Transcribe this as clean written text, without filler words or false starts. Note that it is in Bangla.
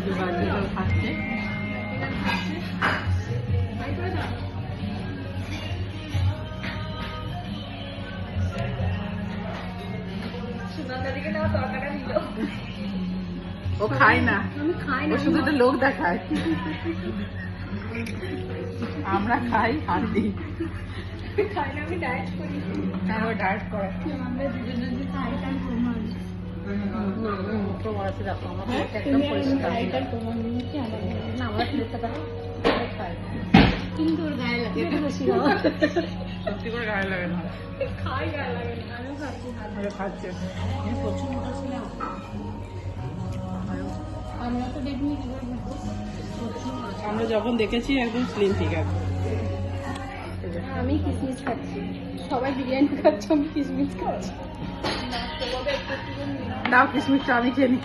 দিদি বার্থডে জল খাচ্ছে। ও খায় না, আমি খাই না, ও শুধু একটা লোক দেখায়। আমরা খাই আর দিই। খাই না, আমি ডায়েট করি। হ্যাঁ, ও ডায়েট করে। আমরা দুজনের যে খাইটার প্রমাণ। প্রমাণ আছে, দেখো আমার প্লেটটা একদম তুমি আর পরিষ্কার। খাইটার প্রমাণ নিয়েছি আমাদের। না, আমার প্লেটটা দেখো খাই। কিন্তু ওর গায়ে লাগে এটা বেশি খাওয়া। সত্যি করে গায়ে লাগে না। খাই গায়ে লাগে না, আমিও খাচ্ছি না। আরে খাচ্ছে, আমি প্রচুর মোটা ছিলাম। আমরা তো দেখিনি কিভাবে খাবো। আমরা যখন দেখেছি একদম স্লিম ঠিক আছে। আমি কিসমিস খাচ্ছি, সবাই বিরিয়ানি খাচ্ছে, আমি কিসমিস খাচ্ছি। দাও কিশমিশটা আমি খেয়ে নিই।